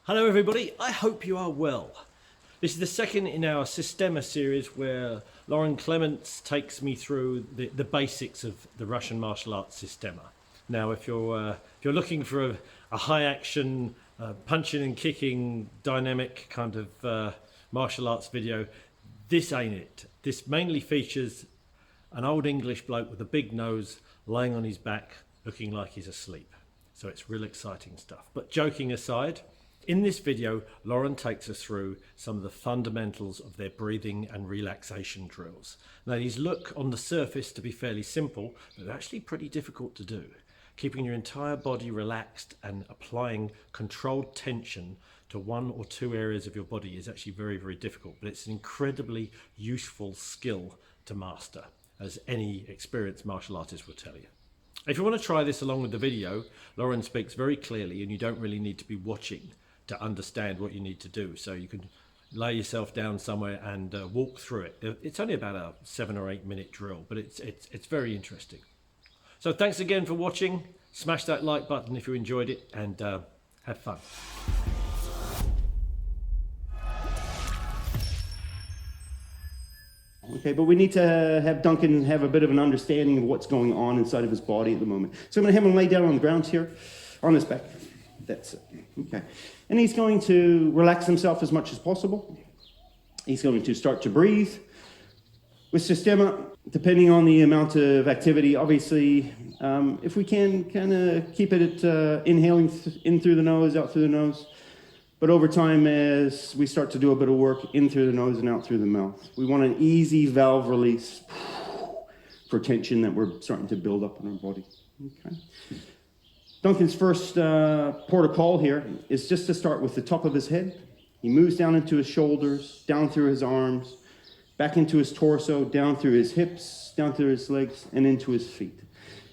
Hello everybody, I hope you are well. This is the second in our Systema series where Lauren Clements takes me through the basics of the Russian martial arts Systema. Now if you're looking for a high action, punching and kicking, dynamic kind of martial arts video, this ain't it. This mainly features an old English bloke with a big nose lying on his back looking like he's asleep. So it's real exciting stuff. But joking aside, in this video, Lauren takes us through some of the fundamentals of their breathing and relaxation drills. Now, these look on the surface to be fairly simple, but they're actually pretty difficult to do. Keeping your entire body relaxed and applying controlled tension to one or two areas of your body is actually very, very difficult, but it's an incredibly useful skill to master, as any experienced martial artist will tell you. If you want to try this along with the video, Lauren speaks very clearly and you don't really need to be watching to understand what you need to do. So you can lay yourself down somewhere and walk through it. It's only about a 7 or 8 minute drill, but it's very interesting. So thanks again for watching. Smash that like button if you enjoyed it, and have fun. Okay, but we need to have Duncan have a bit of an understanding of what's going on inside of his body at the moment. So I'm going to have him lay down on the ground here, on his back. That's it. Okay. And he's going to relax himself as much as possible. He's going to start to breathe. With Systema, depending on the amount of activity, obviously, if we can kind of keep it at inhaling in through the nose, out through the nose. But over time, as we start to do a bit of work in through the nose and out through the mouth, we want an easy valve release for tension that we're starting to build up in our body. Okay. Duncan's first port of call here is just to start with the top of his head. He moves down into his shoulders, down through his arms, back into his torso, down through his hips, down through his legs, and into his feet.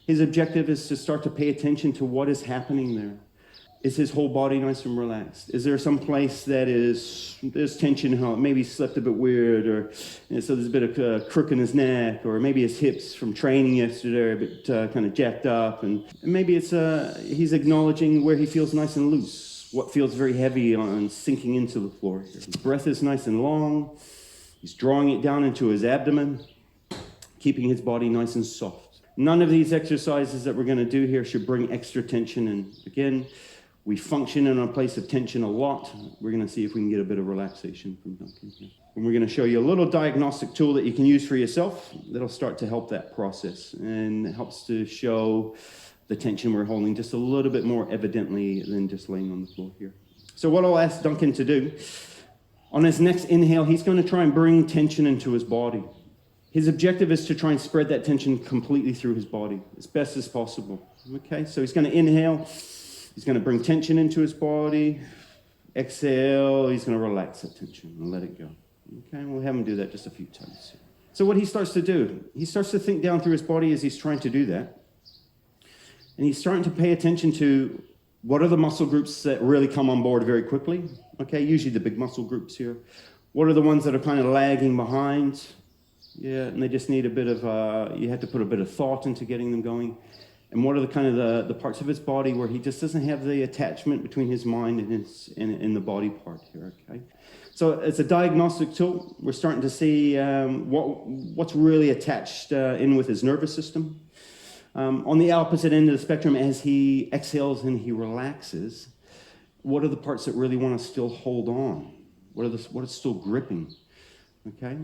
His objective is to start to pay attention to what is happening there. Is his whole body nice and relaxed? Is there some place that there's tension, how maybe he slept a bit weird, or so there's a bit of crook in his neck, or maybe his hips from training yesterday are a bit kind of jacked up, and maybe it's he's acknowledging where he feels nice and loose, what feels very heavy on sinking into the floor here. His breath is nice and long. He's drawing it down into his abdomen, keeping his body nice and soft. None of these exercises that we're going to do here should bring extra tension, and again, we function in a place of tension a lot. We're going to see if we can get a bit of relaxation from Duncan here. And we're going to show you a little diagnostic tool that you can use for yourself that'll start to help that process, and it helps to show the tension we're holding just a little bit more evidently than just laying on the floor here. So what I'll ask Duncan to do, on his next inhale, he's going to try and bring tension into his body. His objective is to try and spread that tension completely through his body as best as possible. Okay, so he's going to inhale. He's going to bring tension into his body. Exhale, he's going to relax that tension and let it go. Okay, we'll have him do that just a few times. So what he starts to do, he starts to think down through his body as he's trying to do that. And he's starting to pay attention to what are the muscle groups that really come on board very quickly. Okay, usually the big muscle groups here. What are the ones that are kind of lagging behind? Yeah, and they just need a bit of, you have to put a bit of thought into getting them going. And what are the kind of the parts of his body where he just doesn't have the attachment between his mind and the body part here, okay? So it's a diagnostic tool. We're starting to see what's really attached in with his nervous system. On the opposite end of the spectrum, as he exhales and he relaxes, what are the parts that really want to still hold on? What is still gripping, okay?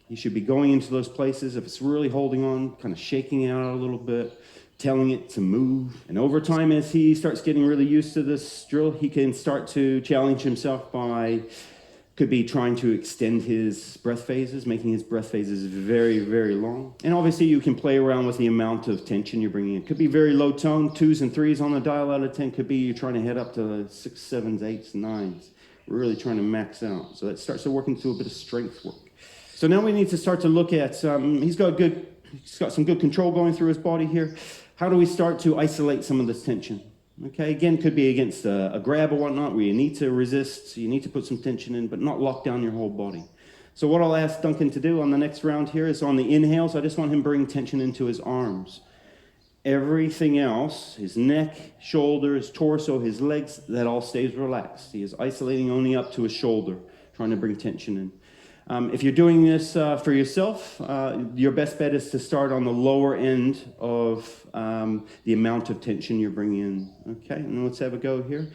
He should be going into those places. If it's really holding on, kind of shaking out a little bit, telling it to move. And over time, as he starts getting really used to this drill, he can start to challenge himself by, could be trying to extend his breath phases, making his breath phases very, very long. And obviously you can play around with the amount of tension you're bringing in. Could be very low tone, 2s and 3s on the dial out of 10. Could be you're trying to head up to 6s, 7s, 8s, 9s. We're really trying to max out. So that starts to work into a bit of strength work. So now we need to start to look at, he's got some good control going through his body here. How do we start to isolate some of this tension? Okay, again, could be against a grab or whatnot, where you need to resist, you need to put some tension in, but not lock down your whole body. So what I'll ask Duncan to do on the next round here is on the inhales, I just want him to bring tension into his arms. Everything else, his neck, shoulders, torso, his legs, that all stays relaxed. He is isolating only up to his shoulder, trying to bring tension in. If you're doing this for yourself, your best bet is to start on the lower end of the amount of tension you're bringing in. Okay, and let's have a go here.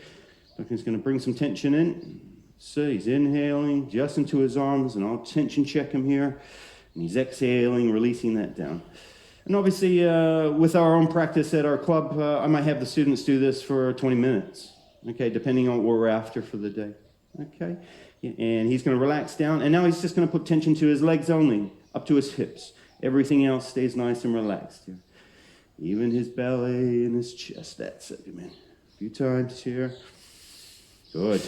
Duncan's going to bring some tension in. So he's inhaling just into his arms, and I'll tension check him here. And he's exhaling, releasing that down. And obviously, with our own practice at our club, I might have the students do this for 20 minutes, okay, depending on what we're after for the day, okay? And he's going to relax down, and now he's just going to put tension to his legs only, up to his hips. Everything else stays nice and relaxed here. Even his belly and his chest, that's it, man. A few times here. Good.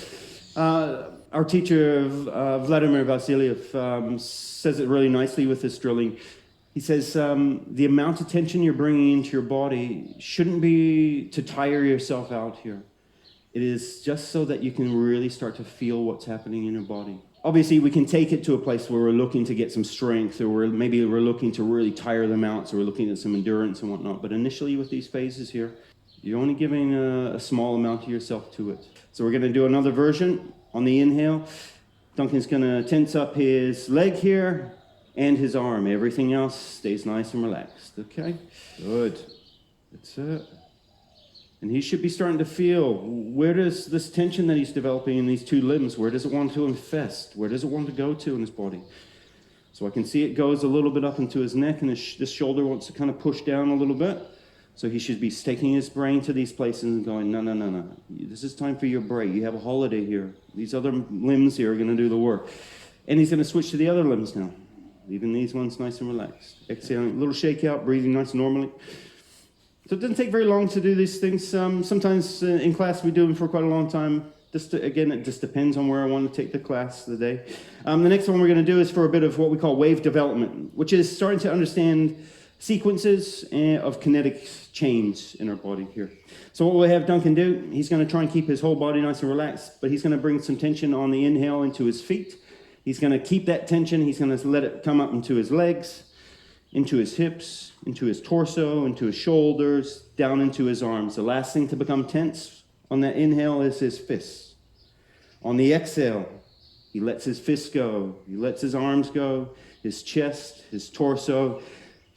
Our teacher, Vladimir Vasiliev, says it really nicely with this drilling. He says the amount of tension you're bringing into your body shouldn't be to tire yourself out here. It is just so that you can really start to feel what's happening in your body. Obviously, we can take it to a place where we're looking to get some strength, or maybe we're looking to really tire them out, so we're looking at some endurance and whatnot. But initially with these phases here, you're only giving a small amount of yourself to it. So we're going to do another version on the inhale. Duncan's going to tense up his leg here and his arm. Everything else stays nice and relaxed, okay? Good. That's it. And he should be starting to feel, where does this tension that he's developing in these two limbs, where does it want to infest? Where does it want to go to in his body? So I can see it goes a little bit up into his neck, and this shoulder wants to kind of push down a little bit. So he should be taking his brain to these places and going, no, no, no, no. This is time for your break. You have a holiday here. These other limbs here are going to do the work. And he's going to switch to the other limbs now. Leaving these ones nice and relaxed. Exhaling, a little shake out, breathing nice and normally. So it doesn't take very long to do these things. Sometimes in class we do them for quite a long time. Again, it just depends on where I want to take the class the day. The next one we're going to do is for a bit of what we call wave development, which is starting to understand sequences of kinetic chains in our body here. So what we'll have Duncan do, he's going to try and keep his whole body nice and relaxed, but he's going to bring some tension on the inhale into his feet. He's going to keep that tension. He's going to let it come up into his legs, into his hips, into his torso, into his shoulders, down into his arms. The last thing to become tense on that inhale is his fists. On the exhale, he lets his fists go. He lets his arms go, his chest, his torso,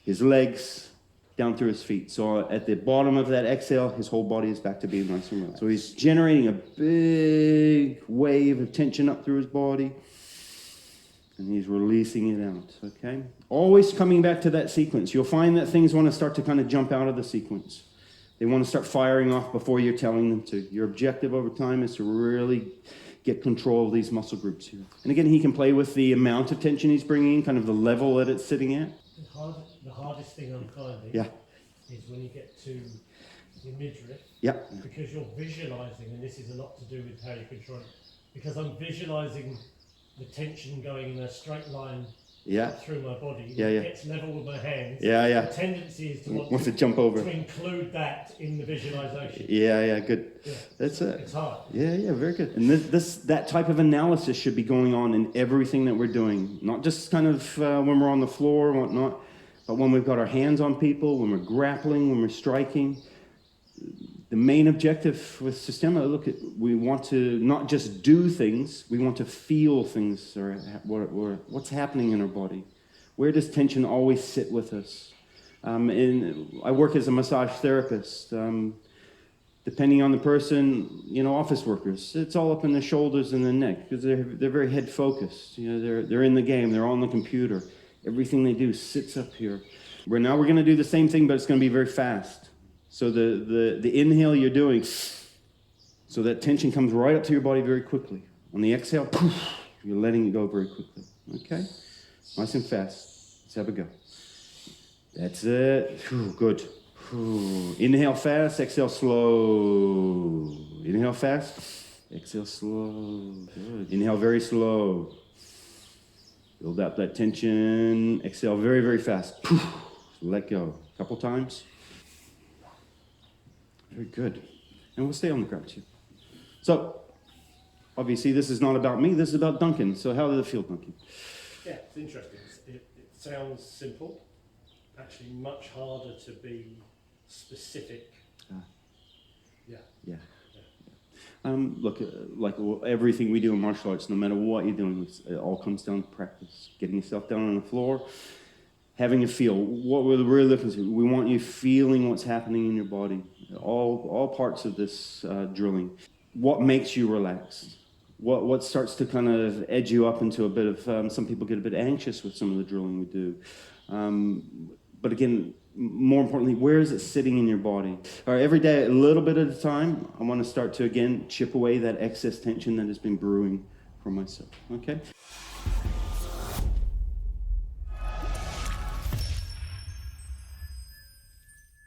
his legs, down through his feet. So at the bottom of that exhale, his whole body is back to being nice and relaxed. So he's generating a big wave of tension up through his body, and he's releasing it out, okay? Always coming back to that sequence. You'll find that things want to start to kind of jump out of the sequence. They want to start firing off before you're telling them to. Your objective over time is to really get control of these muscle groups here. And again, he can play with the amount of tension he's bringing, kind of the level that it's sitting at. The hardest thing I'm finding is when you get to the midriff, because you're visualizing, and this is a lot to do with how you control it, because I'm visualizing the tension going in a straight line through my body. It gets level with my hands. The tendency is to want to jump over. To include that in the visualization. Good. Yeah. That's it. It's hard. Very good. And that type of analysis should be going on in everything that we're doing. Not just kind of when we're on the floor and whatnot, but when we've got our hands on people, when we're grappling, when we're striking. The main objective with Systema, we want to not just do things, we want to feel things, or what's happening in our body. Where does tension always sit with us? And I work as a massage therapist. Depending on the person, office workers, it's all up in the shoulders and the neck, because they're very head focused. They're in the game, they're on the computer. Everything they do sits up here. We're going to do the same thing, but it's going to be very fast. So the inhale you're doing, so that tension comes right up to your body very quickly. On the exhale, poof, you're letting it go very quickly. Okay? Nice and fast. Let's have a go. That's it. Good. Inhale fast, exhale slow. Inhale fast, exhale slow. Good. Inhale very slow. Build up that tension. Exhale very, very fast. Poof. Let go. A couple times. Very good. And we'll stay on the ground too. So, obviously this is not about me, this is about Duncan. So how did it feel, Duncan? Yeah, it's interesting. It sounds simple. Actually much harder to be specific. Yeah. Yeah. Look, like everything we do in martial arts, no matter what you're doing, it all comes down to practice. Getting yourself down on the floor, having a feel. What we're really looking to, we want you feeling what's happening in your body. All parts of this drilling. What makes you relax? What starts to kind of edge you up into a bit of, some people get a bit anxious with some of the drilling we do. But again, more importantly, where is it sitting in your body? All right, every day, a little bit at a time, I want to start to, again, chip away that excess tension that has been brewing for myself, okay?